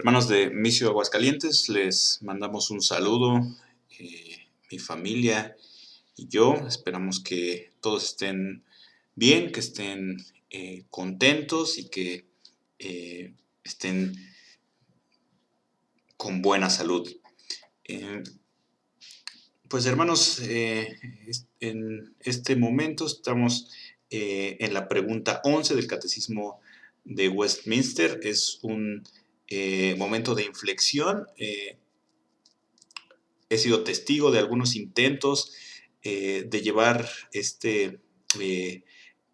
Hermanos de Misio Aguascalientes, les mandamos un saludo, mi familia y yo. Esperamos que todos estén bien, que estén contentos y que estén con buena salud. Pues hermanos, en este momento estamos en la pregunta 11 del Catecismo de Westminster. Es un momento de inflexión. He sido testigo de algunos intentos de llevar este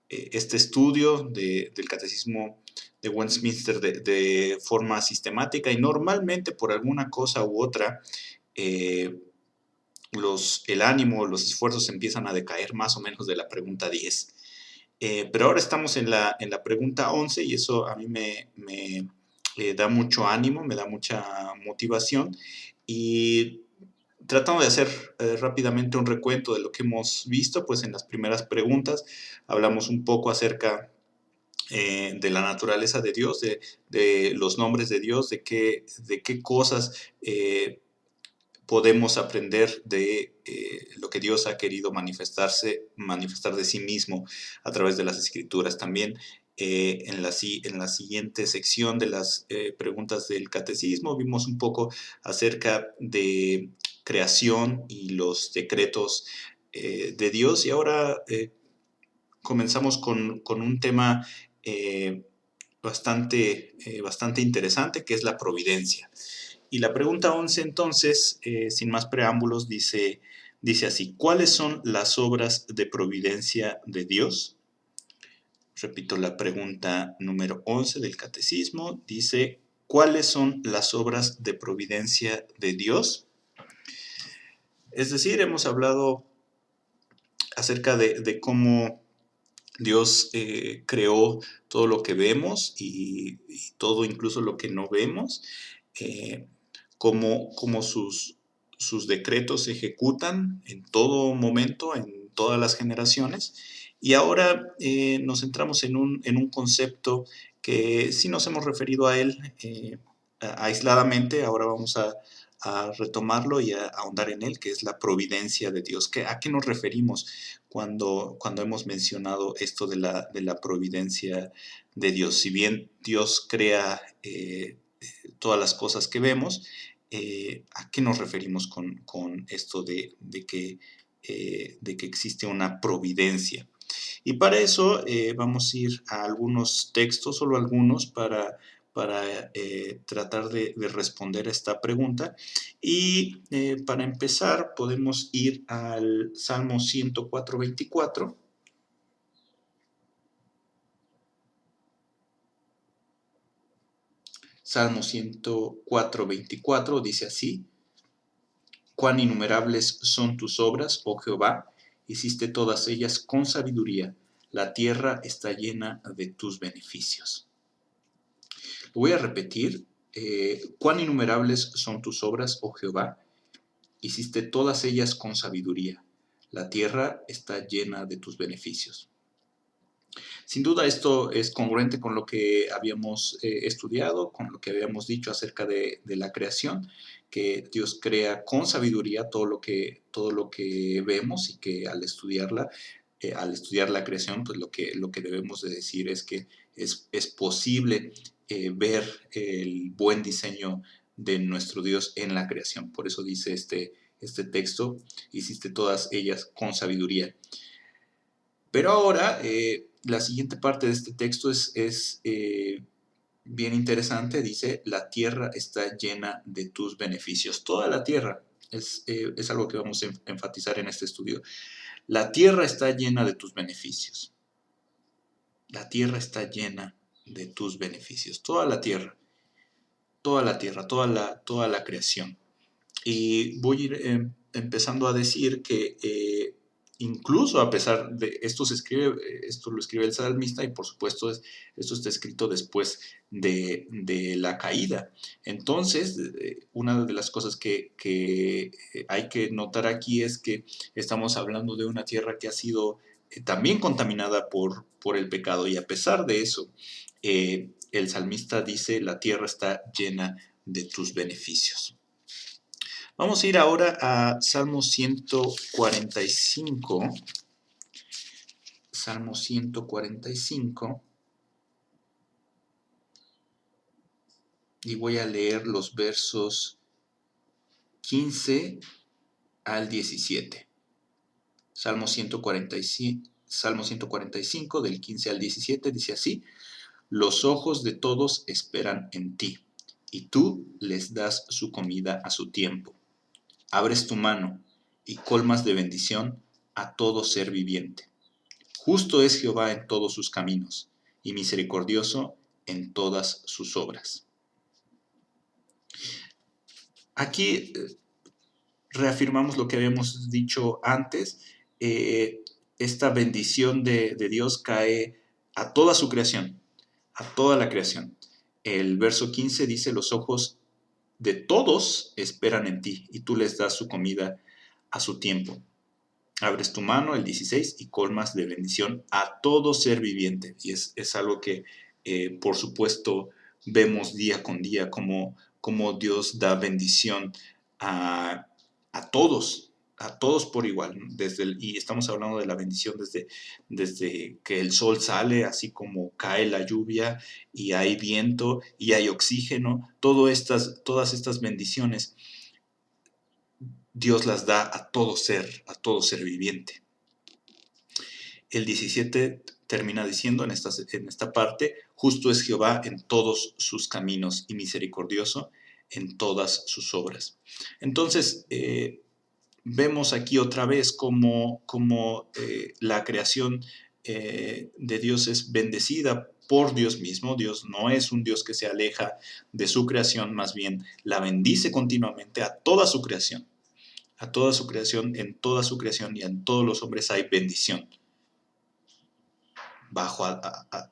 estudio del Catecismo de Westminster de forma sistemática, y normalmente por alguna cosa u otra el ánimo, los esfuerzos empiezan a decaer más o menos de la pregunta 10. Pero ahora estamos en la pregunta 11 y eso a mí me da mucho ánimo, me da mucha motivación, y tratando de hacer rápidamente un recuento de lo que hemos visto, pues en las primeras preguntas hablamos un poco acerca de la naturaleza de Dios, de los nombres de Dios, de qué cosas podemos aprender de lo que Dios ha querido manifestar de sí mismo a través de las Escrituras. También en la siguiente sección de las preguntas del Catecismo vimos un poco acerca de creación y los decretos de Dios, y ahora comenzamos con un tema bastante interesante, que es la providencia. Y la pregunta 11 entonces, sin más preámbulos, dice así: ¿cuáles son las obras de providencia de Dios? Repito, la pregunta número 11 del Catecismo dice: ¿cuáles son las obras de providencia de Dios? Es decir, hemos hablado acerca de cómo Dios creó todo lo que vemos y todo, incluso lo que no vemos, cómo sus decretos se ejecutan en todo momento, en todas las generaciones. Y ahora nos centramos en un concepto que sí nos hemos referido a él aisladamente. Ahora vamos a retomarlo y a ahondar en él, que es la providencia de Dios. ¿A qué nos referimos cuando hemos mencionado esto de la providencia de Dios? Si bien Dios crea todas las cosas que vemos, ¿a qué nos referimos con esto de que existe una providencia? Y para eso vamos a ir a algunos textos, solo algunos, para tratar de responder a esta pregunta. Y para empezar podemos ir al Salmo 104:24. Salmo 104:24 dice así: «Cuán innumerables son tus obras, oh Jehová, hiciste todas ellas con sabiduría, la tierra está llena de tus beneficios». Lo voy a repetir: «Cuán innumerables son tus obras, oh Jehová, hiciste todas ellas con sabiduría, la tierra está llena de tus beneficios». Sin duda esto es congruente con lo que habíamos estudiado, con lo que habíamos dicho acerca de la creación, que Dios crea con sabiduría todo lo que vemos, y que al estudiar la creación, pues lo que debemos de decir es que es posible ver el buen diseño de nuestro Dios en la creación. Por eso dice este texto: hiciste todas ellas con sabiduría. Pero ahora, la siguiente parte de este texto es bien interesante. Dice: la tierra está llena de tus beneficios. Toda la tierra, es algo que vamos a enfatizar en este estudio. La tierra está llena de tus beneficios. La tierra está llena de tus beneficios. Toda la tierra, toda la creación. Y voy a ir empezando a decir que incluso a pesar de esto esto lo escribe el salmista, y por supuesto esto está escrito después de la caída. Entonces, una de las cosas que hay que notar aquí es que estamos hablando de una tierra que ha sido también contaminada por el pecado, y a pesar de eso, el salmista dice: la tierra está llena de tus beneficios. Vamos a ir ahora a Salmo 145. Salmo 145. Y voy a leer los versos 15 al 17. Salmo 145 del 15 al 17 dice así: Los ojos de todos esperan en ti, y tú les das su comida a su tiempo. Abres tu mano y colmas de bendición a todo ser viviente. Justo es Jehová en todos sus caminos, y misericordioso en todas sus obras. Aquí reafirmamos lo que habíamos dicho antes. Esta bendición de Dios cae a toda su creación, a toda la creación. El verso 15 dice: los ojos de todos esperan en ti, y tú les das su comida a su tiempo. Abres tu mano, el 16, y colmas de bendición a todo ser viviente. Y es algo que, por supuesto, vemos día con día, como Dios da bendición a todos por igual, ¿no? Y estamos hablando de la bendición desde que el sol sale, así como cae la lluvia, y hay viento, y hay oxígeno. Todas estas bendiciones Dios las da a todo ser viviente. El 17 termina diciendo en esta parte: justo es Jehová en todos sus caminos, y misericordioso en todas sus obras. Entonces, vemos aquí otra vez cómo la creación de Dios es bendecida por Dios mismo. Dios no es un Dios que se aleja de su creación, más bien la bendice continuamente a toda su creación. A toda su creación, en toda su creación y en todos los hombres hay bendición. Bajo a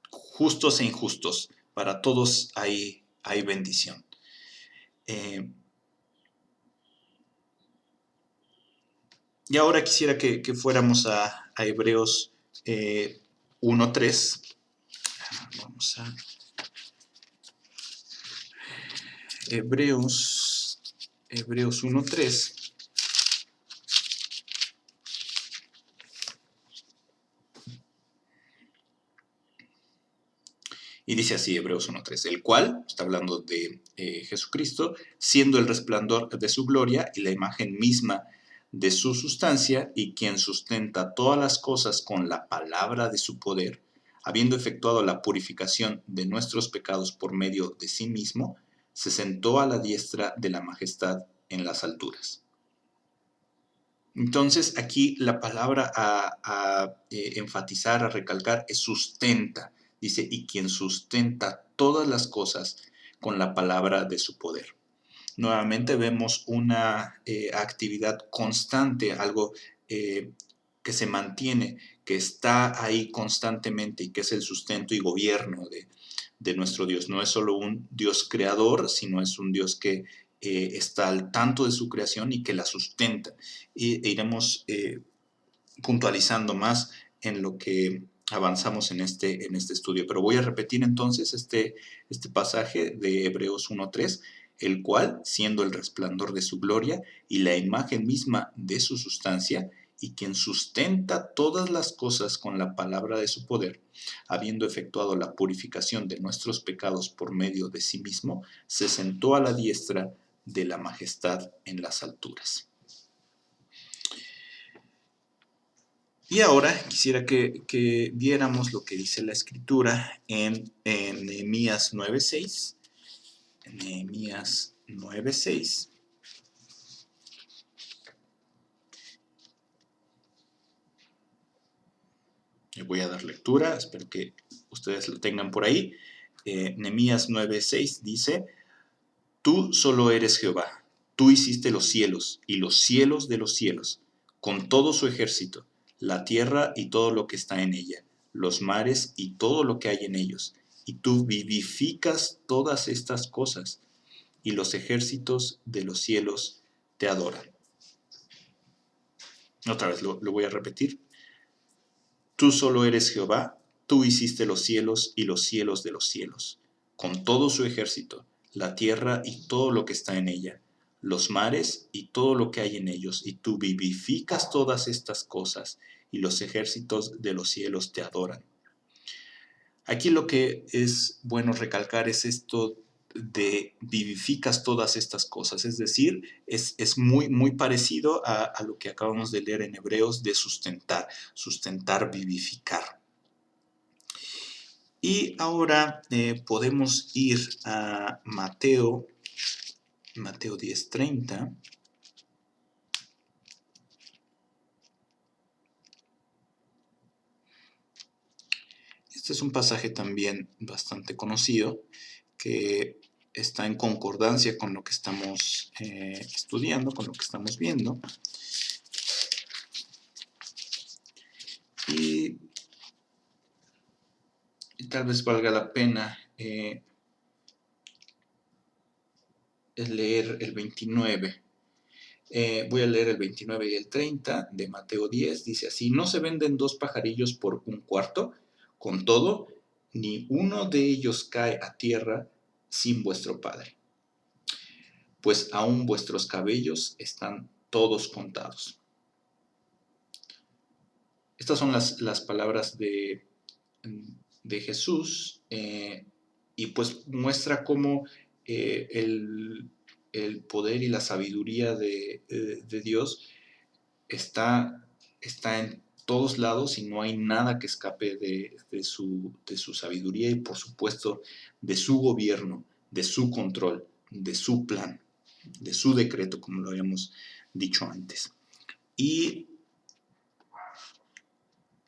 justos e injustos, para todos hay bendición. Y ahora quisiera que fuéramos a Hebreos 1:3. Vamos a Hebreos 1:3. Y dice así, Hebreos 1:3, el cual, está hablando de Jesucristo, siendo el resplandor de su gloria y la imagen misma de su sustancia, y quien sustenta todas las cosas con la palabra de su poder, habiendo efectuado la purificación de nuestros pecados por medio de sí mismo, se sentó a la diestra de la majestad en las alturas. Entonces, aquí la palabra a enfatizar, a recalcar, es sustenta. Dice: y quien sustenta todas las cosas con la palabra de su poder. Nuevamente vemos una actividad constante, algo que se mantiene, que está ahí constantemente, y que es el sustento y gobierno de nuestro Dios. No es solo un Dios creador, sino es un Dios que está al tanto de su creación y que la sustenta. E iremos puntualizando más en lo que avanzamos en este estudio. Pero voy a repetir entonces este pasaje de Hebreos 1:3, el cual, siendo el resplandor de su gloria y la imagen misma de su sustancia, y quien sustenta todas las cosas con la palabra de su poder, habiendo efectuado la purificación de nuestros pecados por medio de sí mismo, se sentó a la diestra de la majestad en las alturas. Y ahora quisiera que viéramos lo que dice la Escritura en Nehemías 9:6. Nehemías 9:6. Le voy a dar lectura, espero que ustedes lo tengan por ahí. Nehemías 9:6 dice: Tú solo eres Jehová, tú hiciste los cielos y los cielos de los cielos, con todo su ejército, la tierra y todo lo que está en ella, los mares y todo lo que hay en ellos, y tú vivificas todas estas cosas, y los ejércitos de los cielos te adoran. Otra vez lo voy a repetir. Tú solo eres Jehová, tú hiciste los cielos y los cielos de los cielos, con todo su ejército, la tierra y todo lo que está en ella, los mares y todo lo que hay en ellos, y tú vivificas todas estas cosas, y los ejércitos de los cielos te adoran. Aquí lo que es bueno recalcar es esto de vivificas todas estas cosas, es decir, es muy, muy parecido a lo que acabamos de leer en Hebreos de sustentar, vivificar. Y ahora podemos ir a Mateo 10:30. Este es un pasaje también bastante conocido que está en concordancia con lo que estamos estudiando, con lo que estamos viendo. Y tal vez valga la pena leer el 29. Voy a leer el 29 y el 30 de Mateo 10. Dice así: no se venden 2 pajarillos por un cuarto, con todo, ni uno de ellos cae a tierra sin vuestro Padre. Pues aún vuestros cabellos están todos contados. Estas son las palabras de Jesús, y pues muestra cómo el poder y la sabiduría de Dios está en todos lados, y no hay nada que escape de su sabiduría y por supuesto de su gobierno, de su control, de su plan, de su decreto, como lo habíamos dicho antes. Y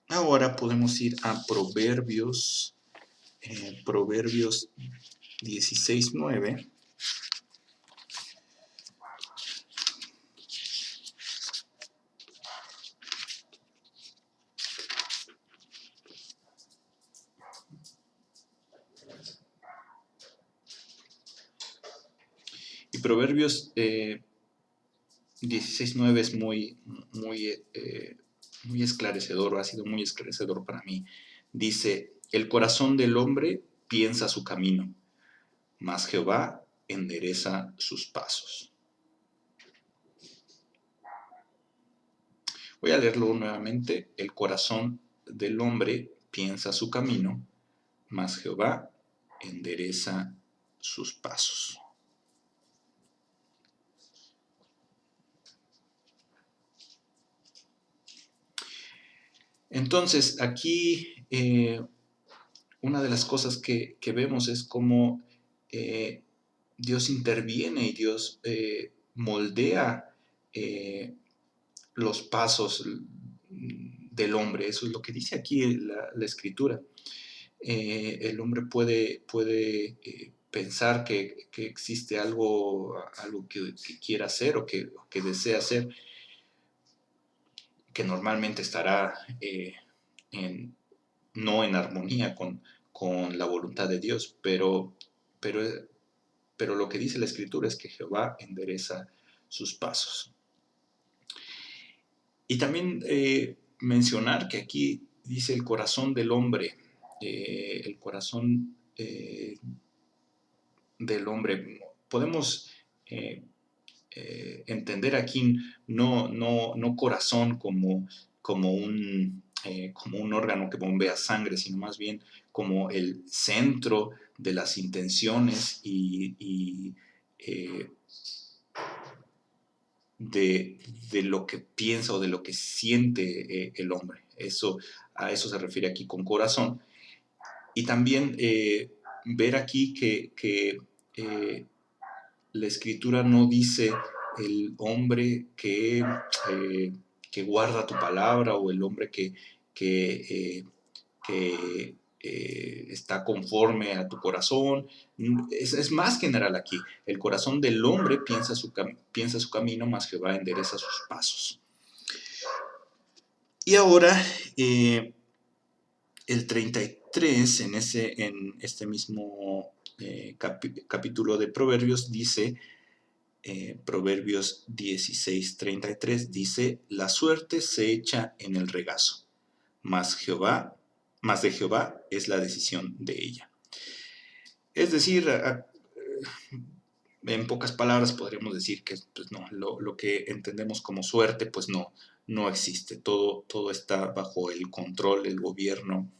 ahora podemos ir a Proverbios 16:9. Y Proverbios 16:9 es muy esclarecedor, o ha sido muy esclarecedor para mí. Dice: el corazón del hombre piensa su camino, mas Jehová endereza sus pasos. Voy a leerlo nuevamente. El corazón del hombre piensa su camino, mas Jehová endereza sus pasos. Entonces, aquí una de las cosas que vemos es cómo Dios interviene y Dios moldea los pasos del hombre. Eso es lo que dice aquí la Escritura. El hombre puede pensar que existe algo que quiera hacer o que desea hacer, que normalmente estará no en armonía con la voluntad de Dios, pero lo que dice la Escritura es que Jehová endereza sus pasos. Y también mencionar que aquí dice el corazón del hombre, el corazón del hombre. Podemos entender aquí no corazón como un órgano que bombea sangre, sino más bien como el centro de las intenciones y de lo que piensa o de lo que siente el hombre. A eso se refiere aquí con corazón. Y también ver aquí que la Escritura no dice el hombre que guarda tu palabra, o el hombre que está conforme a tu corazón. Es más general aquí. El corazón del hombre piensa su camino, mas Jehová endereza sus pasos. Y ahora, el 33, en este mismo capítulo de Proverbios, dice, Proverbios 16:33, dice: la suerte se echa en el regazo, mas de Jehová es la decisión de ella. Es decir, en pocas palabras podríamos decir que pues no, lo que entendemos como suerte pues no existe. Todo está bajo el control, el gobierno,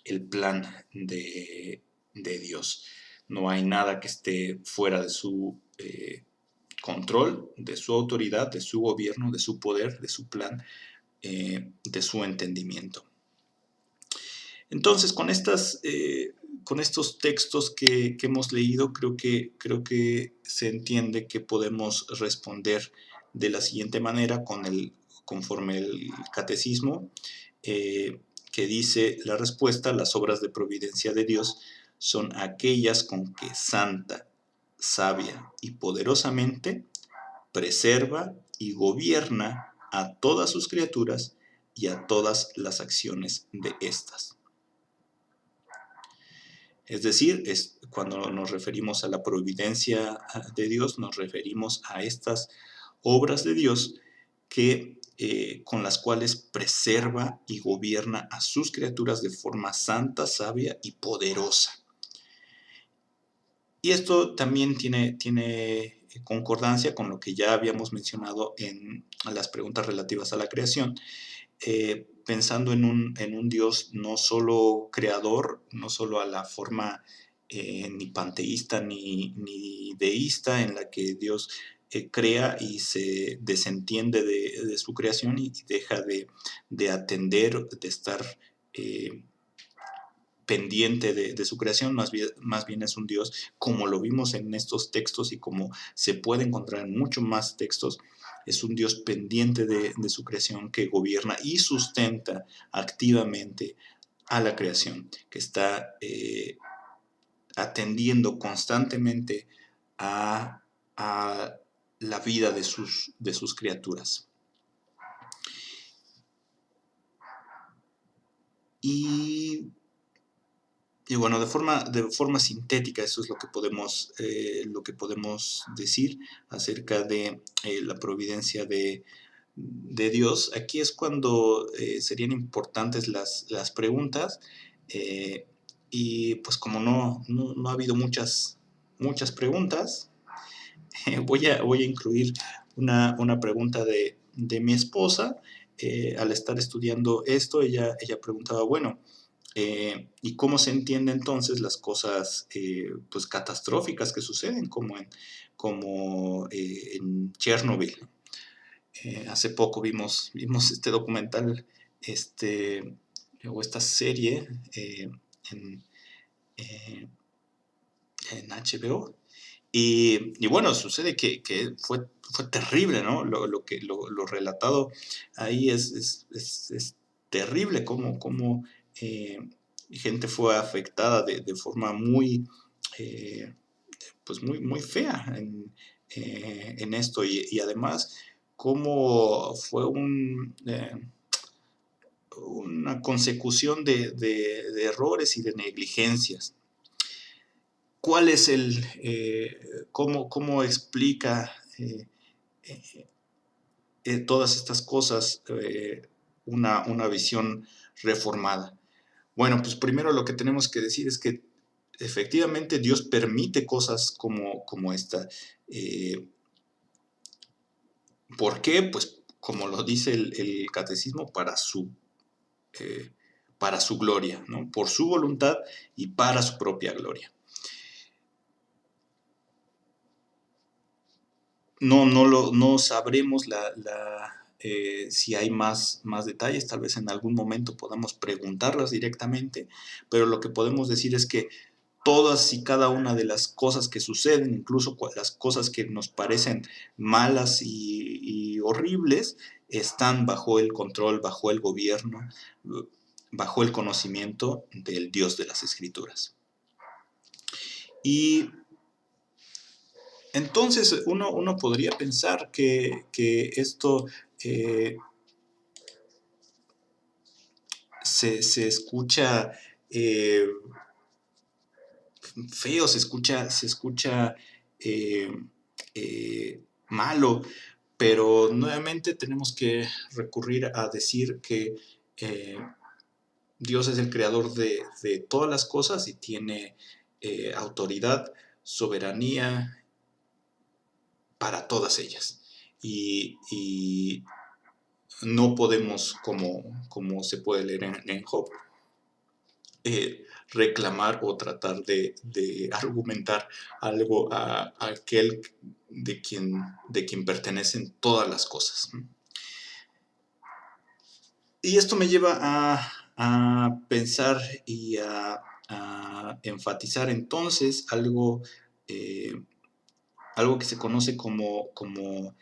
el plan de Dios. No hay nada que esté fuera de su control, de su autoridad, de su gobierno, de su poder, de su plan, de su entendimiento. Entonces, con estos textos que hemos leído, creo que se entiende que podemos responder de la siguiente manera conforme el catecismo, que dice la respuesta: las obras de providencia de Dios son aquellas con que santa, sabia y poderosamente preserva y gobierna a todas sus criaturas y a todas las acciones de éstas. Es decir, cuando nos referimos a la providencia de Dios, nos referimos a estas obras de Dios con las cuales preserva y gobierna a sus criaturas de forma santa, sabia y poderosa. Y esto también tiene concordancia con lo que ya habíamos mencionado en las preguntas relativas a la creación, pensando en un Dios no solo creador, no solo a la forma ni panteísta ni deísta, en la que Dios crea y se desentiende de su creación y deja de atender, de estar pendiente de su creación. Más bien es un Dios, como lo vimos en estos textos y como se puede encontrar en muchos más textos, es un Dios pendiente de su creación, que gobierna y sustenta activamente a la creación, que está atendiendo constantemente a la vida de sus criaturas. Y bueno, de forma sintética, eso es lo que podemos decir acerca de la providencia de Dios. Aquí es cuando serían importantes las preguntas, y pues como no ha habido muchas preguntas, voy a incluir una pregunta de mi esposa. Al estar estudiando esto, ella preguntaba, bueno, ¿y cómo se entiende entonces las cosas pues catastróficas que suceden, como en Chernobyl? Hace poco vimos este documental, o esta serie en, eh, en HBO. Y bueno, sucede que fue terrible, ¿no? Lo relatado ahí es terrible, cómo gente fue afectada de forma pues muy fea en esto. Y además, cómo fue una consecución de errores y de negligencias. ¿Cuál es cómo explica todas estas cosas una visión reformada? Bueno, pues primero lo que tenemos que decir es que efectivamente Dios permite cosas como esta. ¿Por qué? Pues como lo dice el catecismo, para su gloria, ¿no? Por su voluntad y para su propia gloria. No sabremos si hay más detalles. Tal vez en algún momento podamos preguntarlas directamente, pero lo que podemos decir es que todas y cada una de las cosas que suceden, incluso las cosas que nos parecen malas y horribles, están bajo el control, bajo el gobierno, bajo el conocimiento del Dios de las Escrituras. Y entonces uno podría pensar que esto se escucha feo, se escucha malo, pero nuevamente tenemos que recurrir a decir que Dios es el creador de todas las cosas y tiene autoridad, soberanía para todas ellas. Y no podemos, como se puede leer en Job, reclamar o tratar de argumentar algo a aquel de quien pertenecen todas las cosas. Y esto me lleva a pensar y a enfatizar entonces algo que se conoce como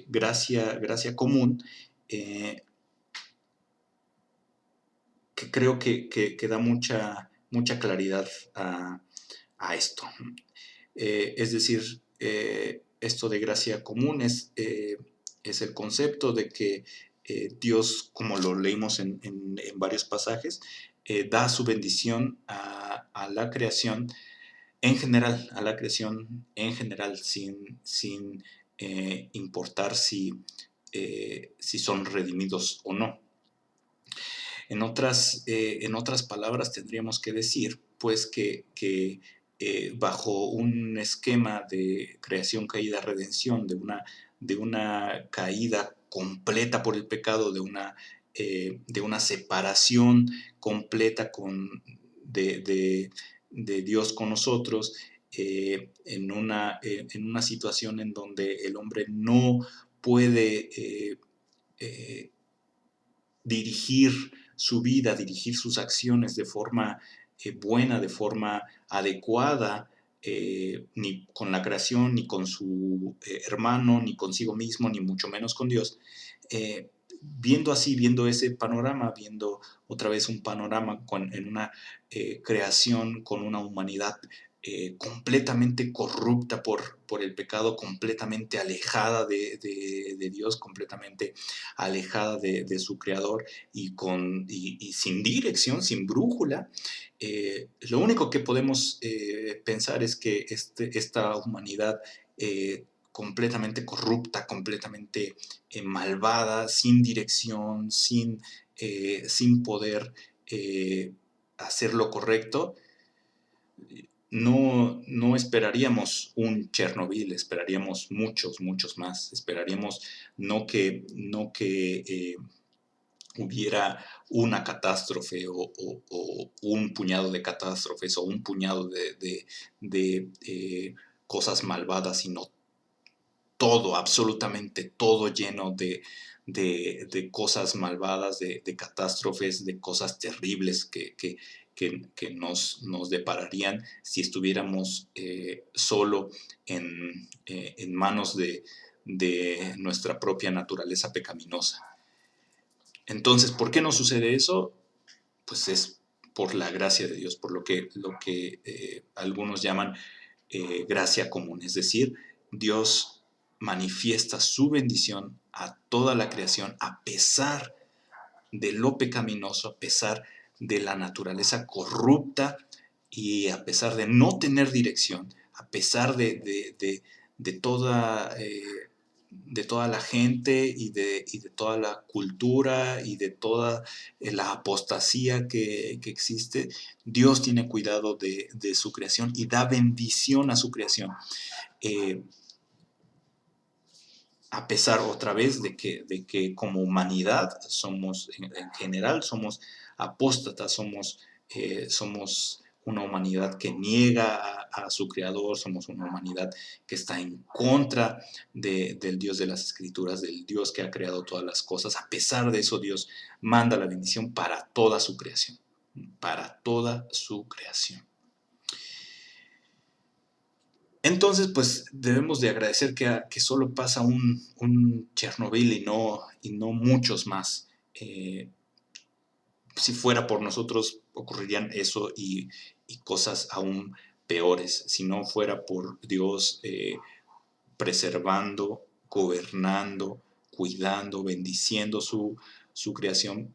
gracia común, que creo que da mucha claridad a esto. Es decir, esto de gracia común es el concepto de que Dios, como lo leímos en varios pasajes, da su bendición a la creación en general, sin importar si son redimidos o no. En otras palabras, tendríamos que decir, pues, que bajo un esquema de creación, caída, redención, de una caída completa por el pecado, de una separación completa de Dios con nosotros, en una situación en donde el hombre no puede dirigir su vida, dirigir sus acciones de forma buena, de forma adecuada, ni con la creación, ni con su hermano, ni consigo mismo, ni mucho menos con Dios. Viendo ese panorama, viendo otra vez un panorama en una creación con una humanidad completamente corrupta por el pecado, completamente alejada de Dios, completamente alejada de su creador y sin dirección, sin brújula. Lo único que podemos pensar es que esta humanidad completamente corrupta, completamente malvada, sin dirección, sin poder hacer lo correcto, no esperaríamos un Chernobyl, esperaríamos muchos más. Esperaríamos no que hubiera una catástrofe o un puñado de catástrofes o un puñado de cosas malvadas, sino todo, absolutamente todo lleno de cosas malvadas, de catástrofes, de cosas terribles que nos depararían si estuviéramos solo en manos de nuestra propia naturaleza pecaminosa. Entonces, ¿por qué no sucede eso? Pues es por la gracia de Dios, por lo que algunos llaman gracia común, es decir, Dios manifiesta su bendición a toda la creación a pesar de lo pecaminoso, a pesar de la naturaleza corrupta y a pesar de no tener dirección, a pesar de toda la gente y de toda la cultura y de toda la apostasía que existe. Dios tiene cuidado de su creación y da bendición a su creación. A pesar otra vez de que como humanidad somos, en general, somos apóstatas, somos una humanidad que niega a su creador, somos una humanidad que está en contra del Dios de las Escrituras, del Dios que ha creado todas las cosas. A pesar de eso, Dios manda la bendición para toda su creación, para toda su creación. Entonces, pues debemos de agradecer que solo pasa un Chernobyl y no muchos más. Si fuera por nosotros, ocurrirían eso y cosas aún peores. Si no fuera por Dios preservando, gobernando, cuidando, bendiciendo su creación,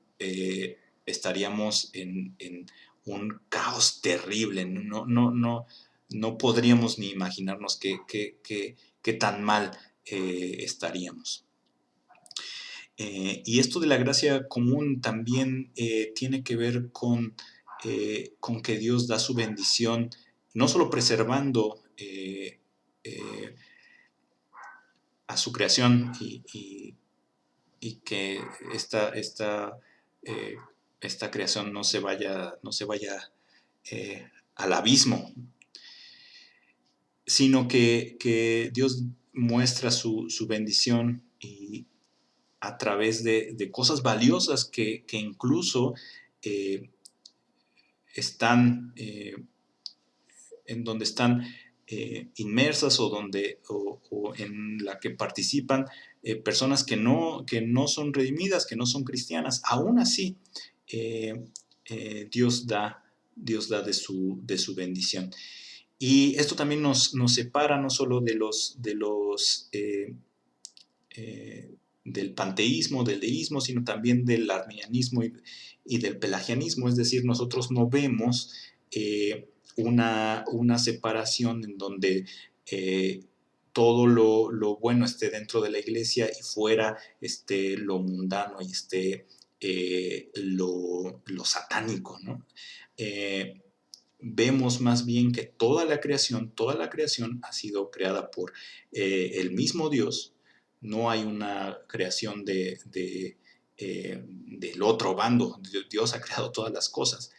estaríamos en un caos terrible. No podríamos ni imaginarnos qué tan mal estaríamos. Y esto de la gracia común también tiene que ver con con que Dios da su bendición, no solo preservando a su creación y que eh, esta creación no se vaya al abismo, sino que Dios muestra su bendición y a través de cosas valiosas que incluso eh, están en donde están inmersas o en la que participan personas que no son redimidas, que no son cristianas. Aún así, eh, Dios da de su bendición. Y esto también nos separa no solo del panteísmo, del deísmo, sino también del arminianismo y del pelagianismo. Es decir, nosotros no vemos una separación en donde todo lo bueno esté dentro de la iglesia y fuera esté lo mundano y esté lo satánico, ¿no? Vemos más bien que toda la creación ha sido creada por el mismo Dios. No hay una creación del otro bando. Dios ha creado todas las cosas.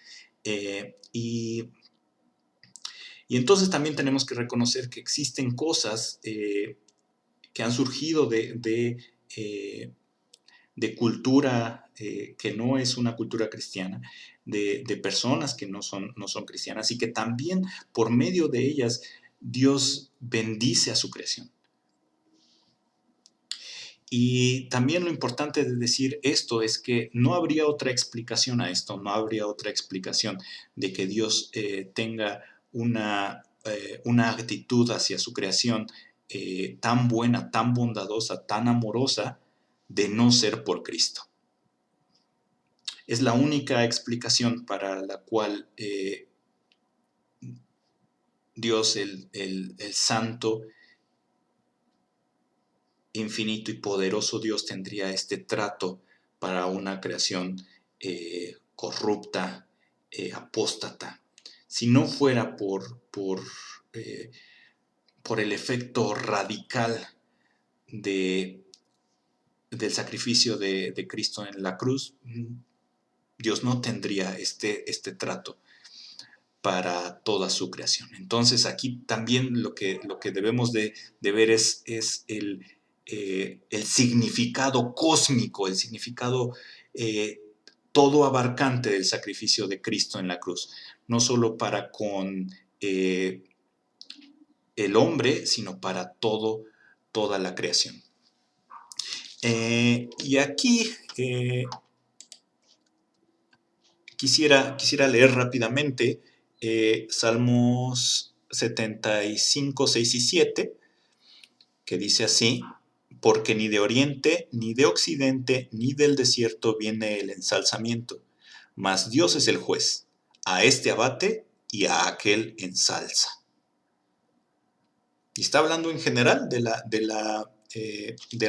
Y entonces también tenemos que reconocer que existen cosas que han surgido de cultura que no es una cultura cristiana, de personas que no son cristianas y que también por medio de ellas Dios bendice a su creación. Y también lo importante de decir esto es que no habría otra explicación a esto, no habría otra explicación de que Dios tenga una actitud hacia su creación tan buena, tan bondadosa, tan amorosa, de no ser por Cristo. Es la única explicación para la cual Dios, el santo, infinito y poderoso Dios, tendría este trato para una creación corrupta, apóstata. Si no fuera por el efecto radical del sacrificio de Cristo en la cruz, Dios no tendría este trato para toda su creación. Entonces aquí también lo que debemos de ver es el significado cósmico, el significado todo abarcante del sacrificio de Cristo en la cruz. No solo para con el hombre, sino para toda la creación. Y aquí quisiera leer rápidamente Salmos 75, 6 y 7, que dice así: porque ni de oriente, ni de occidente, ni del desierto viene el ensalzamiento, mas Dios es el juez, a este abate y a aquel ensalza. Y está hablando en general de la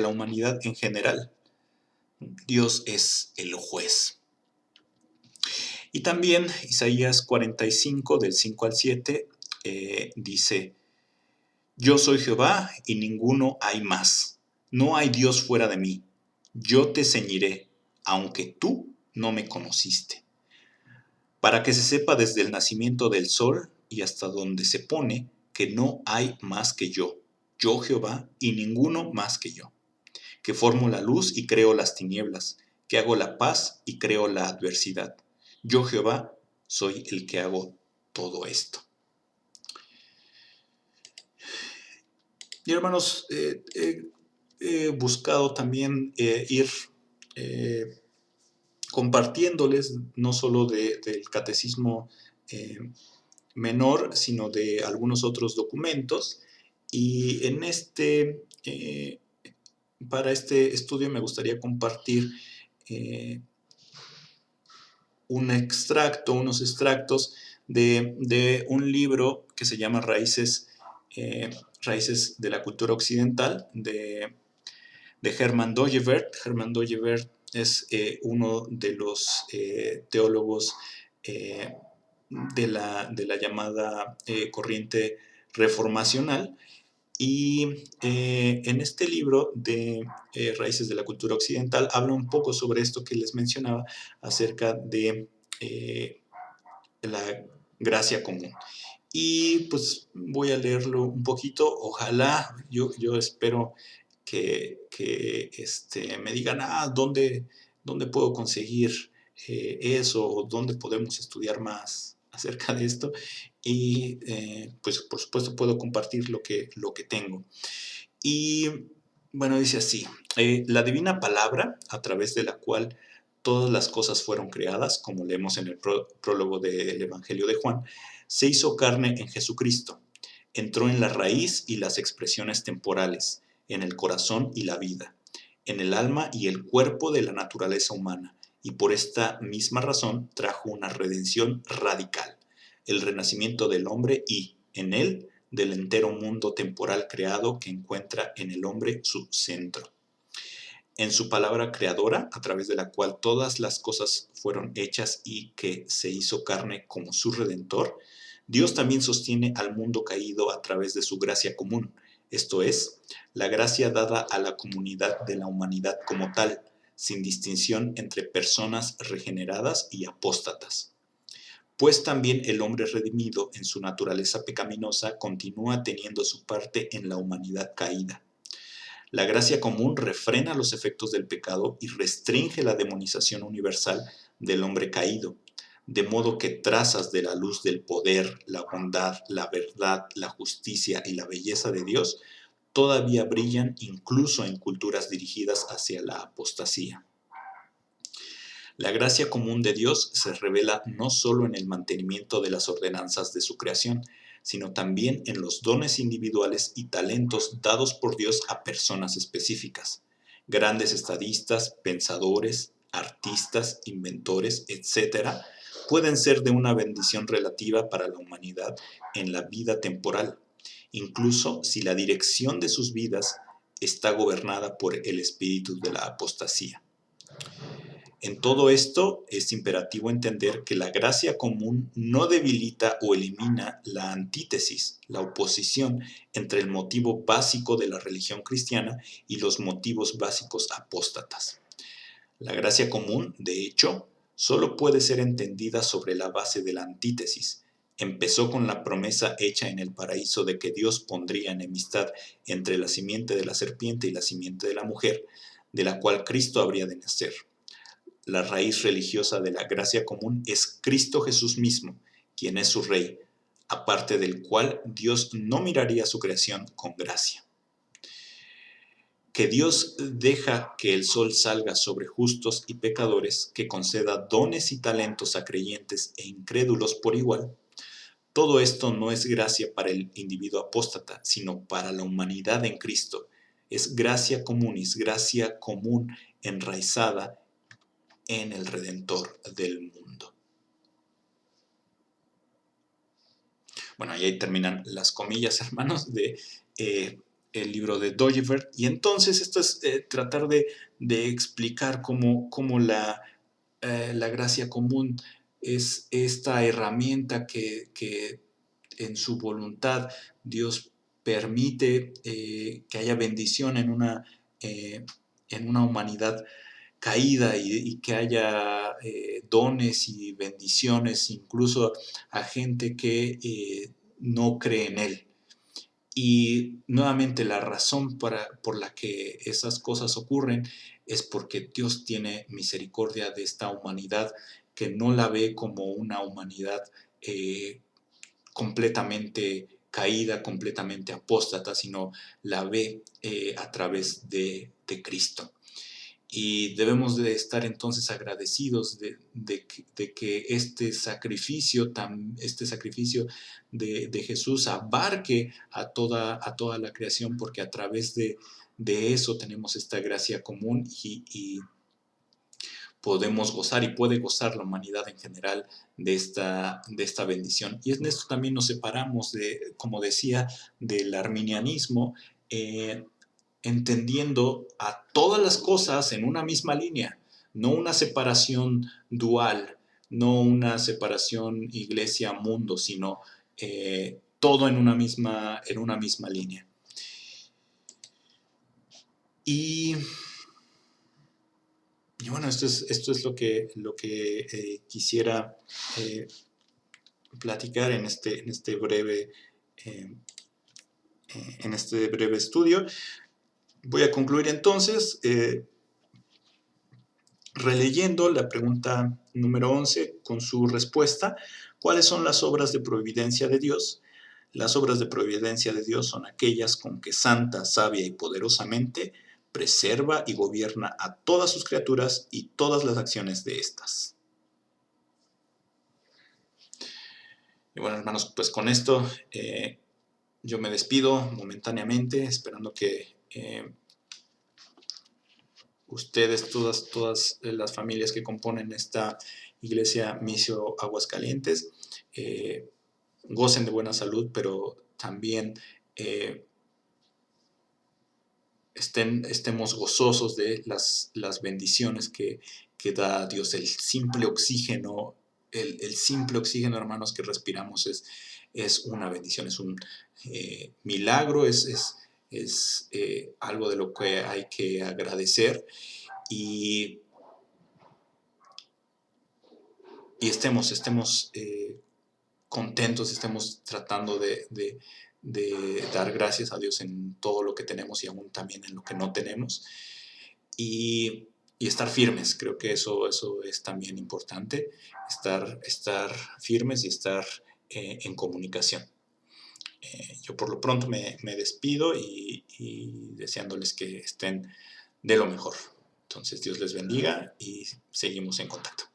humanidad en general. Dios es el juez. Y también Isaías 45, del 5 al 7, dice: yo soy Jehová y ninguno hay más. No hay Dios fuera de mí. Yo te ceñiré, aunque tú no me conociste. Para que se sepa desde el nacimiento del sol y hasta donde se pone, que no hay más que yo Jehová, y ninguno más que yo, que formo la luz y creo las tinieblas, que hago la paz y creo la adversidad. Yo, Jehová, soy el que hago todo esto. Y hermanos, he buscado también ir compartiéndoles no solo del catecismo menor, sino de algunos otros documentos. Y en para este estudio me gustaría compartir unos extractos de un libro que se llama Raíces de la cultura occidental, de Hermann Dooyeweerd. Hermann Dooyeweerd es uno de los teólogos eh, de la llamada corriente reformacional. Y en este libro de Raíces de la Cultura Occidental habla un poco sobre esto que les mencionaba acerca de la gracia común. Y pues voy a leerlo un poquito. Ojalá, yo espero que me digan, ¿dónde puedo conseguir eso? ¿O dónde podemos estudiar más acerca de esto? Y pues por supuesto puedo compartir lo que tengo. Y bueno, dice así, la divina palabra a través de la cual todas las cosas fueron creadas, como leemos en el prólogo del Evangelio de Juan, se hizo carne en Jesucristo, entró en la raíz y las expresiones temporales, en el corazón y la vida, en el alma y el cuerpo de la naturaleza humana, y por esta misma razón trajo una redención radical, el renacimiento del hombre y, en él, del entero mundo temporal creado que encuentra en el hombre su centro. En su palabra creadora, a través de la cual todas las cosas fueron hechas y que se hizo carne como su redentor, Dios también sostiene al mundo caído a través de su gracia común, esto es, la gracia dada a la comunidad de la humanidad como tal, sin distinción entre personas regeneradas y apóstatas. Pues también el hombre redimido en su naturaleza pecaminosa continúa teniendo su parte en la humanidad caída. La gracia común refrena los efectos del pecado y restringe la demonización universal del hombre caído, de modo que trazas de la luz del poder, la bondad, la verdad, la justicia y la belleza de Dios todavía brillan incluso en culturas dirigidas hacia la apostasía. La gracia común de Dios se revela no solo en el mantenimiento de las ordenanzas de su creación, sino también en los dones individuales y talentos dados por Dios a personas específicas. Grandes estadistas, pensadores, artistas, inventores, etc., pueden ser de una bendición relativa para la humanidad en la vida temporal, incluso si la dirección de sus vidas está gobernada por el espíritu de la apostasía. En todo esto es imperativo entender que la gracia común no debilita o elimina la antítesis, la oposición entre el motivo básico de la religión cristiana y los motivos básicos apóstatas. La gracia común, de hecho, solo puede ser entendida sobre la base de la antítesis. Empezó con la promesa hecha en el paraíso de que Dios pondría enemistad entre la simiente de la serpiente y la simiente de la mujer, de la cual Cristo habría de nacer. La raíz religiosa de la gracia común es Cristo Jesús mismo, quien es su Rey, aparte del cual Dios no miraría su creación con gracia. Que Dios deja que el sol salga sobre justos y pecadores, que conceda dones y talentos a creyentes e incrédulos por igual, todo esto no es gracia para el individuo apóstata, sino para la humanidad en Cristo. Es gracia común enraizada en el Redentor del mundo. Bueno, y ahí terminan las comillas, hermanos, de el libro de Dooyeweerd. Y entonces esto es tratar de explicar cómo la gracia común es esta herramienta que en su voluntad Dios permite que haya bendición en una humanidad caída y que haya dones y bendiciones incluso a gente que no cree en Él. Y nuevamente la razón por la que esas cosas ocurren es porque Dios tiene misericordia de esta humanidad que no la ve como una humanidad completamente caída, completamente apóstata, sino la ve a través de Cristo. Y debemos de estar entonces agradecidos de que este sacrificio de Jesús abarque a toda la creación, porque a través de eso tenemos esta gracia común y podemos gozar y puede gozar la humanidad en general de esta bendición. Y en esto también nos separamos, como decía, del arminianismo, entendiendo a todas las cosas en una misma línea, no una separación dual no una separación iglesia-mundo, sino todo en una misma línea. Y bueno, esto es lo que quisiera platicar en este breve estudio. Voy a concluir entonces releyendo la pregunta número 11 con su respuesta. ¿Cuáles son las obras de providencia de Dios? Las obras de providencia de Dios son aquellas con que santa, sabia y poderosamente preserva y gobierna a todas sus criaturas y todas las acciones de éstas. Y bueno, hermanos, pues con esto yo me despido momentáneamente, esperando que ustedes, todas las familias que componen esta iglesia Missio Aguascalientes, gocen de buena salud, pero también estemos gozosos de las bendiciones que da Dios. El simple oxígeno, hermanos, que respiramos es una bendición, es un milagro, es algo de lo que hay que agradecer y estemos contentos, estemos tratando de dar gracias a Dios en todo lo que tenemos y aún también en lo que no tenemos. Y estar firmes, creo que eso es también importante, estar firmes y estar en comunicación. Yo por lo pronto me despido y deseándoles que estén de lo mejor. Entonces Dios les bendiga y seguimos en contacto.